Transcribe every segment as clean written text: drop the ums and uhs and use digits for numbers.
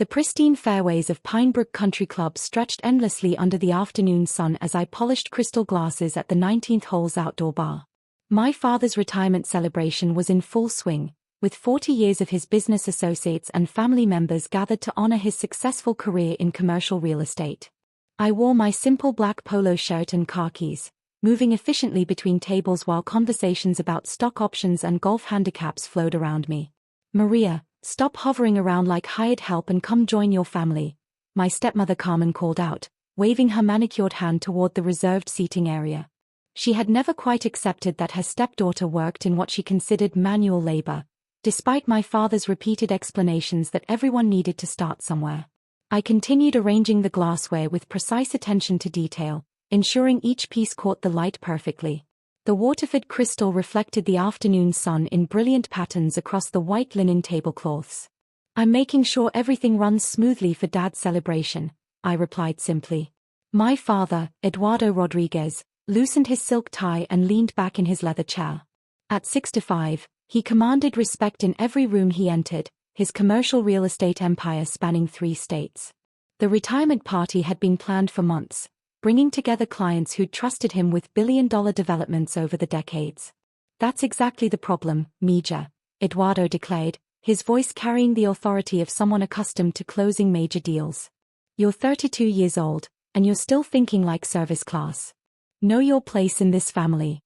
The pristine fairways of Pinebrook Country Club stretched endlessly under the afternoon sun as I polished crystal glasses at the 19th hole's outdoor bar. My father's retirement celebration was in full swing, with 40 years of his business associates and family members gathered to honor his successful career in commercial real estate. I wore my simple black polo shirt and khakis, moving efficiently between tables while conversations about stock options and golf handicaps flowed around me. "Maria, stop hovering around like hired help and come join your family," my stepmother Carmen called out, waving her manicured hand toward the reserved seating area. She had never quite accepted that her stepdaughter worked in what she considered manual labor, despite my father's repeated explanations that everyone needed to start somewhere. I continued arranging the glassware with precise attention to detail, ensuring each piece caught the light perfectly. The Waterford crystal reflected the afternoon sun in brilliant patterns across the white linen tablecloths. "I'm making sure everything runs smoothly for Dad's celebration," I replied simply. My father, Eduardo Rodriguez, loosened his silk tie and leaned back in his leather chair. At 65, he commanded respect in every room he entered, his commercial real estate empire spanning 3 states. The retirement party had been planned for months, bringing together clients who'd trusted him with billion-dollar developments over the decades. "That's exactly the problem, Mija," Eduardo declared, his voice carrying the authority of someone accustomed to closing major deals. "You're 32 years old, and you're still thinking like service class. Know your place in this family."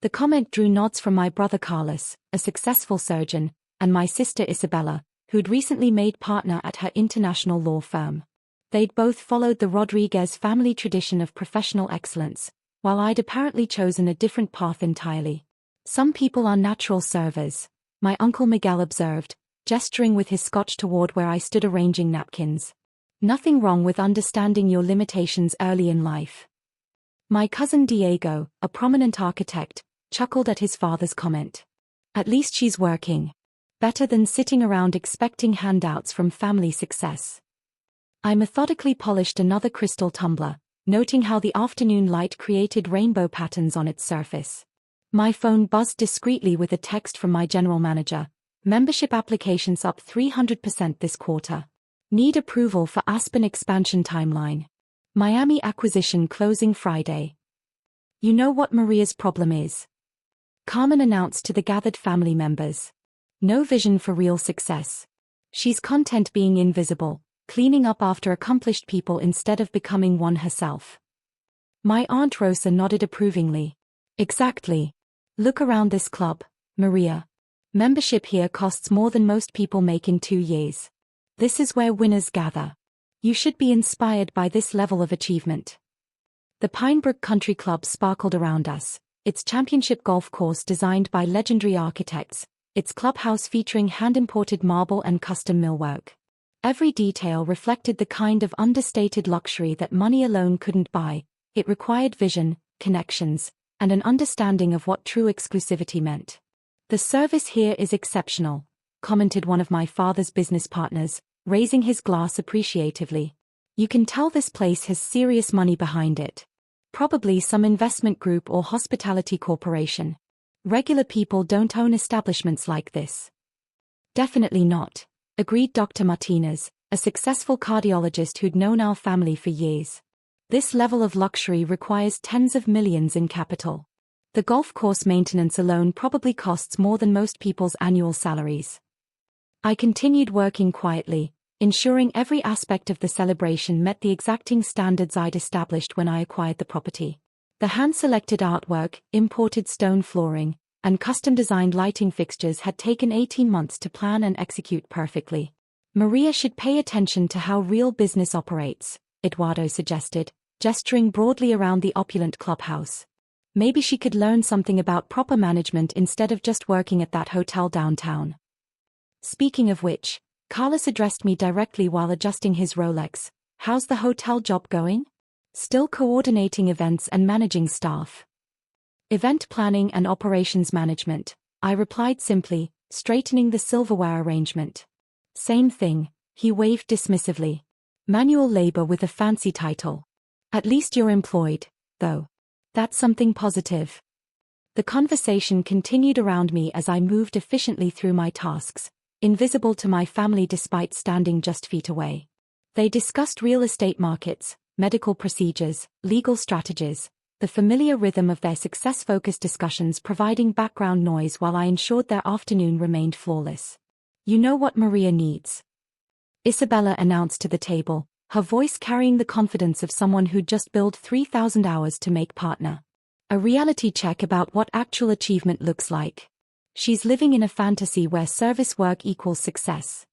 The comment drew nods from my brother Carlos, a successful surgeon, and my sister Isabella, who'd recently made partner at her international law firm. They'd both followed the Rodriguez family tradition of professional excellence, while I'd apparently chosen a different path entirely. "Some people are natural servers," my Uncle Miguel observed, gesturing with his scotch toward where I stood arranging napkins. "Nothing wrong with understanding your limitations early in life." My cousin Diego, a prominent architect, chuckled at his father's comment. "At least she's working. Better than sitting around expecting handouts from family success." I methodically polished another crystal tumbler, noting how the afternoon light created rainbow patterns on its surface. My phone buzzed discreetly with a text from my general manager. "Membership applications up 300% this quarter. Need approval for Aspen expansion timeline. Miami acquisition closing Friday." "You know what Maria's problem is?" Carmen announced to the gathered family members. "No vision for real success. She's content being invisible, cleaning up after accomplished people instead of becoming one herself." My Aunt Rosa nodded approvingly. "Exactly. Look around this club, Maria. Membership here costs more than most people make in 2 years. This is where winners gather. You should be inspired by this level of achievement." The Pinebrook Country Club sparkled around us, its championship golf course designed by legendary architects, its clubhouse featuring hand-imported marble and custom millwork. Every detail reflected the kind of understated luxury that money alone couldn't buy. It required vision, connections, and an understanding of what true exclusivity meant. "The service here is exceptional," commented one of my father's business partners, raising his glass appreciatively. "You can tell this place has serious money behind it. Probably some investment group or hospitality corporation. Regular people don't own establishments like this." "Definitely not," agreed Dr. Martinez, a successful cardiologist who'd known our family for years. "This level of luxury requires tens of millions in capital. The golf course maintenance alone probably costs more than most people's annual salaries." I continued working quietly, ensuring every aspect of the celebration met the exacting standards I'd established when I acquired the property. The hand-selected artwork, imported stone flooring, and custom-designed lighting fixtures had taken 18 months to plan and execute perfectly. "Maria should pay attention to how real business operates," Eduardo suggested, gesturing broadly around the opulent clubhouse. "Maybe she could learn something about proper management instead of just working at that hotel downtown." Speaking of which, Carlos addressed me directly while adjusting his Rolex. "How's the hotel job going?" "Still coordinating events and managing staff. Event planning and operations management," I replied simply, straightening the silverware arrangement. "Same thing," he waved dismissively. "Manual labor with a fancy title. At least you're employed, though. That's something positive." The conversation continued around me as I moved efficiently through my tasks, invisible to my family despite standing just feet away. They discussed real estate markets, medical procedures, legal strategies, the familiar rhythm of their success-focused discussions providing background noise while I ensured their afternoon remained flawless. "You know what Maria needs?" Isabella announced to the table, her voice carrying the confidence of someone who'd just billed 3,000 hours to make partner. A reality check about what actual achievement looks like. She's living in a fantasy where service work equals success.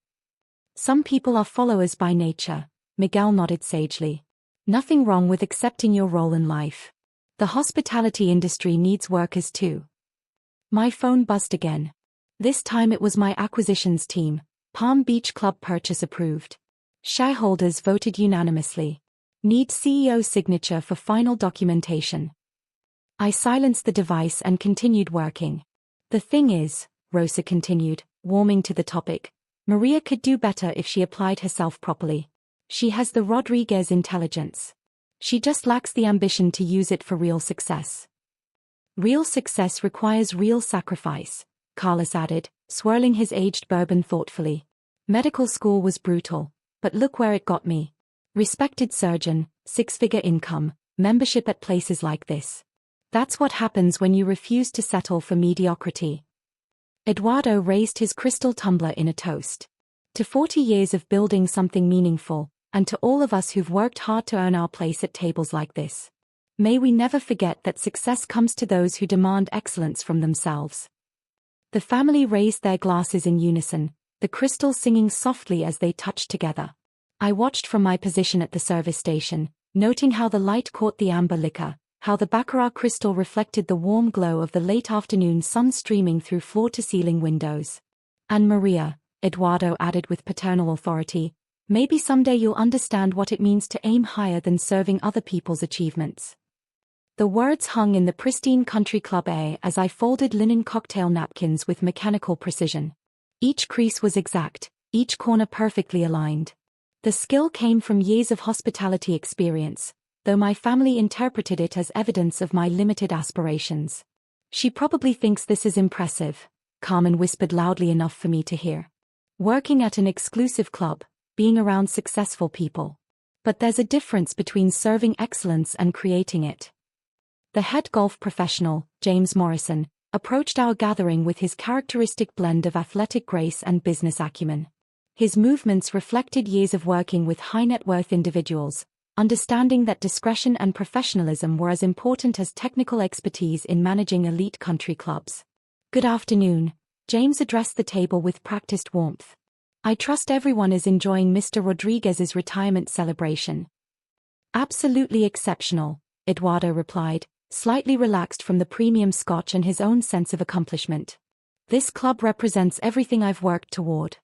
"Some people are followers by nature," Miguel nodded sagely. "Nothing wrong with accepting your role in life. The hospitality industry needs workers too." My phone buzzed again. This time it was my acquisitions team, Palm Beach Club purchase approved. Shareholders voted unanimously. Need CEO signature for final documentation. I silenced the device and continued working. "The thing is," Rosa continued, warming to the topic, "Maria could do better if she applied herself properly. She has the Rodriguez intelligence. She just lacks the ambition to use it for real success." "Real success requires real sacrifice," Carlos added, swirling his aged bourbon thoughtfully. "Medical school was brutal, but look where it got me. Respected surgeon, six-figure income, membership at places like this. That's what happens when you refuse to settle for mediocrity." Eduardo raised his crystal tumbler in a toast. "To 40 years of building something meaningful, and to all of us who've worked hard to earn our place at tables like this. May we never forget that success comes to those who demand excellence from themselves." The family raised their glasses in unison, the crystals singing softly as they touched together. I watched from my position at the service station, noting how the light caught the amber liquor, how the baccarat crystal reflected the warm glow of the late afternoon sun streaming through floor-to-ceiling windows. "And Maria," Eduardo added with paternal authority, "maybe someday you'll understand what it means to aim higher than serving other people's achievements." The words hung in the pristine country club air as I folded linen cocktail napkins with mechanical precision. Each crease was exact, each corner perfectly aligned. The skill came from years of hospitality experience, though my family interpreted it as evidence of my limited aspirations. "She probably thinks this is impressive," Carmen whispered loudly enough for me to hear. "Working at an exclusive club, being around successful people. But there's a difference between serving excellence and creating it." The head golf professional, James Morrison, approached our gathering with his characteristic blend of athletic grace and business acumen. His movements reflected years of working with high-net-worth individuals, understanding that discretion and professionalism were as important as technical expertise in managing elite country clubs. "Good afternoon," James addressed the table with practiced warmth. "I trust everyone is enjoying Mr. Rodriguez's retirement celebration." "Absolutely exceptional," Eduardo replied, slightly relaxed from the premium scotch and his own sense of accomplishment. "This club represents everything I've worked toward.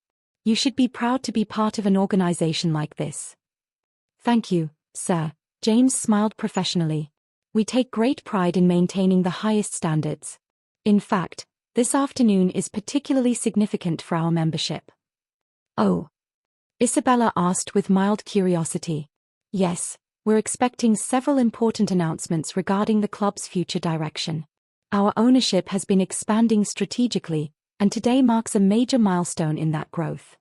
You should be proud to be part of an organization like this." "Thank you, sir," James smiled professionally. "We take great pride in maintaining the highest standards. In fact, this afternoon is particularly significant for our membership." "Oh?" Isabella asked with mild curiosity. "Yes, we're expecting several important announcements regarding the club's future direction. Our ownership has been expanding strategically, and today marks a major milestone in that growth."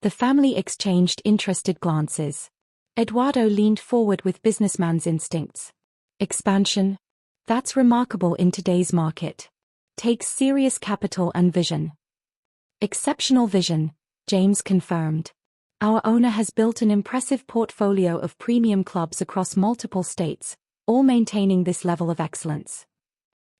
The family exchanged interested glances. Eduardo leaned forward with businessman's instincts. "Expansion? That's remarkable in today's market. Takes serious capital and vision." "Exceptional vision," James confirmed. "Our owner has built an impressive portfolio of premium clubs across multiple states, all maintaining this level of excellence."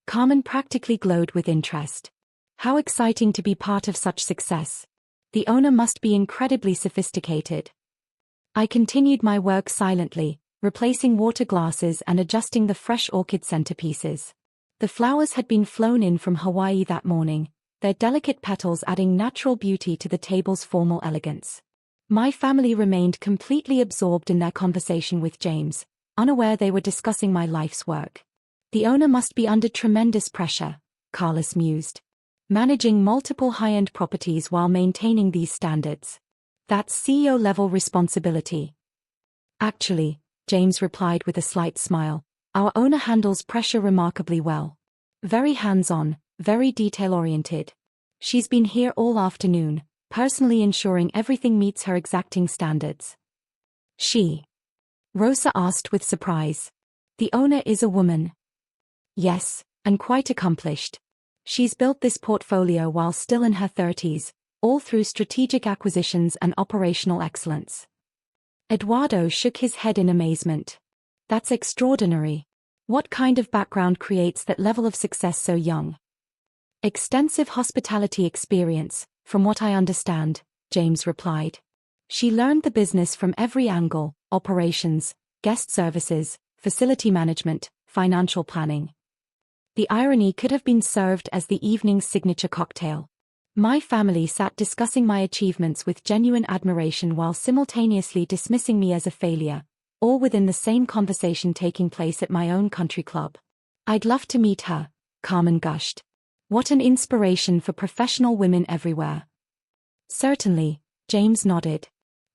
Carmen practically glowed with interest. "How exciting to be part of such success. The owner must be incredibly sophisticated." I continued my work silently, replacing water glasses and adjusting the fresh orchid centerpieces. The flowers had been flown in from Hawaii that morning, their delicate petals adding natural beauty to the table's formal elegance. My family remained completely absorbed in their conversation with James, unaware they were discussing my life's work. "The owner must be under tremendous pressure," Carlos mused. "Managing multiple high-end properties while maintaining these standards. That's CEO-level responsibility." "Actually," James replied with a slight smile, "our owner handles pressure remarkably well. Very hands-on, very detail-oriented. She's been here all afternoon, personally ensuring everything meets her exacting standards. She? Rosa asked with surprise. The owner is a woman. Yes, and quite accomplished. She's built this portfolio while still in her 30s, all through strategic acquisitions and operational excellence. Eduardo shook his head in amazement. That's extraordinary. What kind of background creates that level of success so young? Extensive hospitality experience, from what I understand, James replied. She learned the business from every angle: operations, guest services, facility management, financial planning. The irony could have been served as the evening's signature cocktail. My family sat discussing my achievements with genuine admiration while simultaneously dismissing me as a failure, all within the same conversation taking place at my own country club. I'd love to meet her, Carmen gushed. What an inspiration for professional women everywhere. Certainly, James nodded.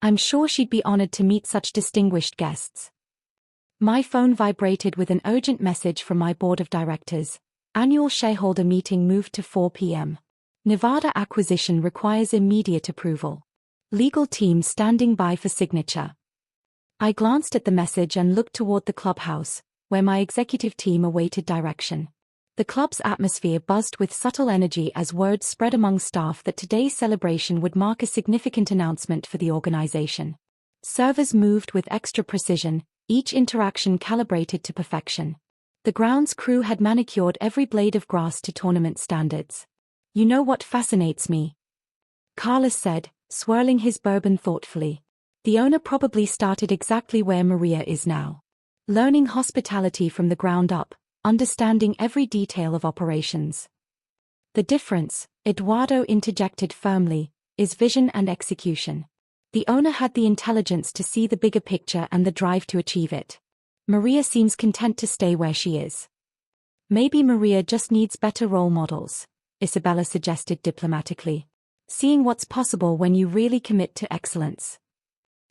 I'm sure she'd be honored to meet such distinguished guests. My phone vibrated with an urgent message from my board of directors. Annual shareholder meeting moved to 4 p.m. Nevada acquisition requires immediate approval. Legal team standing by for signature. I glanced at the message and looked toward the clubhouse, where my executive team awaited direction. The club's atmosphere buzzed with subtle energy as word spread among staff that today's celebration would mark a significant announcement for the organization. Servers moved with extra precision, each interaction calibrated to perfection. The grounds crew had manicured every blade of grass to tournament standards. You know what fascinates me? Carlos said, swirling his bourbon thoughtfully. The owner probably started exactly where Maria is now. Learning hospitality from the ground up, understanding every detail of operations. The difference, Eduardo interjected firmly, is vision and execution. The owner had the intelligence to see the bigger picture and the drive to achieve it. Maria seems content to stay where she is. Maybe Maria just needs better role models, Isabella suggested diplomatically. Seeing what's possible when you really commit to excellence.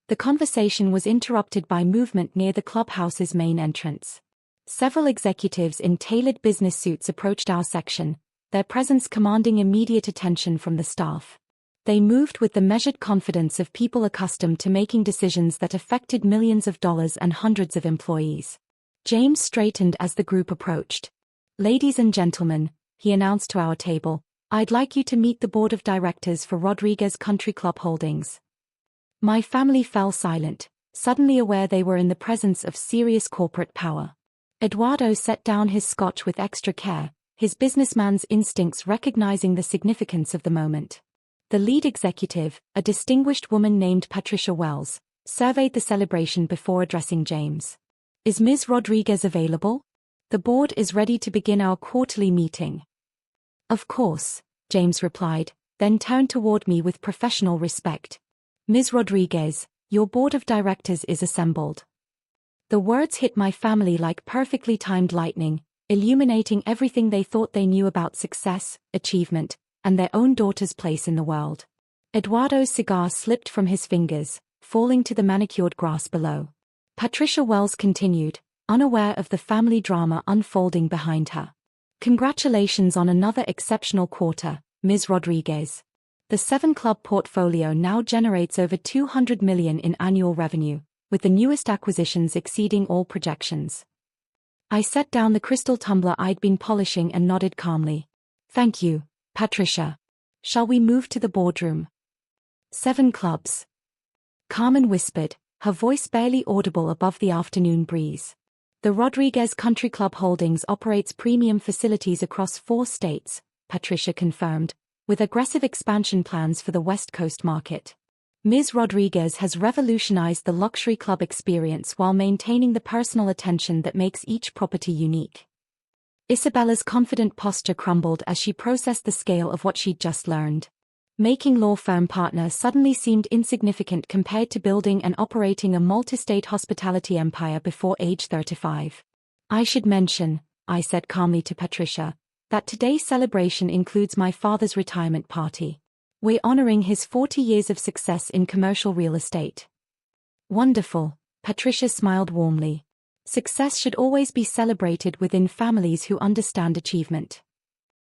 The conversation was interrupted by movement near the clubhouse's main entrance. Several executives in tailored business suits approached our section, their presence commanding immediate attention from the staff. They moved with the measured confidence of people accustomed to making decisions that affected millions of dollars and hundreds of employees. James straightened as the group approached. Ladies and gentlemen, he announced to our table, I'd like you to meet the board of directors for Rodriguez Country Club Holdings. My family fell silent, suddenly aware they were in the presence of serious corporate power. Eduardo set down his scotch with extra care, his businessman's instincts recognizing the significance of the moment. The lead executive, a distinguished woman named Patricia Wells, surveyed the celebration before addressing James. Is Ms. Rodriguez available? The board is ready to begin our quarterly meeting. Of course, James replied, then turned toward me with professional respect. Ms. Rodriguez, your board of directors is assembled. The words hit my family like perfectly timed lightning, illuminating everything they thought they knew about success, achievement, and their own daughter's place in the world. Eduardo's cigar slipped from his fingers, falling to the manicured grass below. Patricia Wells continued, unaware of the family drama unfolding behind her. Congratulations on another exceptional quarter, Ms. Rodriguez. The 7-club portfolio now generates over $200 million in annual revenue, with the newest acquisitions exceeding all projections. I set down the crystal tumbler I'd been polishing and nodded calmly. Thank you, Patricia. Shall we move to the boardroom? 7 clubs. Carmen whispered, her voice barely audible above the afternoon breeze. The Rodriguez Country Club Holdings operates premium facilities across 4 states, Patricia confirmed, with aggressive expansion plans for the West Coast market. Ms. Rodriguez has revolutionized the luxury club experience while maintaining the personal attention that makes each property unique. Isabella's confident posture crumbled as she processed the scale of what she'd just learned. Making law firm partner suddenly seemed insignificant compared to building and operating a multi-state hospitality empire before age 35. I should mention, I said calmly to Patricia, that today's celebration includes my father's retirement party. We're honoring his 40 years of success in commercial real estate. Wonderful, Patricia smiled warmly. Success should always be celebrated within families who understand achievement.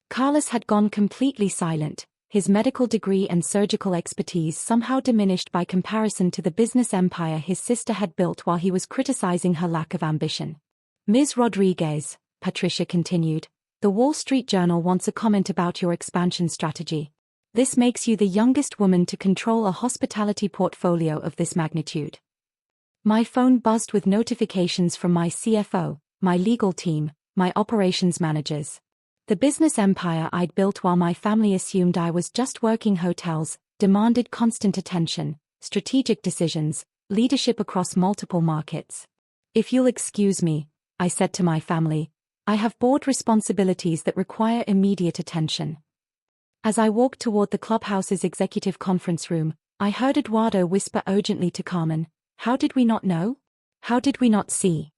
Carlos had gone completely silent, his medical degree and surgical expertise somehow diminished by comparison to the business empire his sister had built while he was criticizing her lack of ambition. Ms. Rodriguez, Patricia continued, the Wall Street Journal wants a comment about your expansion strategy. This makes you the youngest woman to control a hospitality portfolio of this magnitude. My phone buzzed with notifications from my CFO, my legal team, my operations managers. The business empire I'd built while my family assumed I was just working hotels demanded constant attention, strategic decisions, leadership across multiple markets. If you'll excuse me, I said to my family, I have board responsibilities that require immediate attention. As I walked toward the clubhouse's executive conference room, I heard Eduardo whisper urgently to Carmen, how did we not know? How did we not see?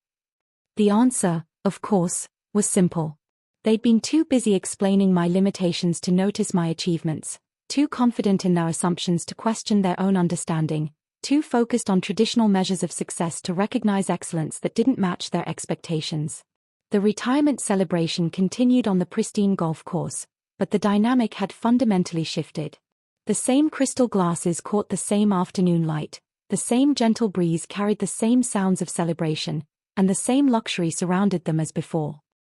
The answer, of course, was simple. They'd been too busy explaining my limitations to notice my achievements, too confident in their assumptions to question their own understanding, too focused on traditional measures of success to recognize excellence that didn't match their expectations. The retirement celebration continued on the pristine golf course, but the dynamic had fundamentally shifted. The same crystal glasses caught the same afternoon light, the same gentle breeze carried the same sounds of celebration, and the same luxury surrounded them as before.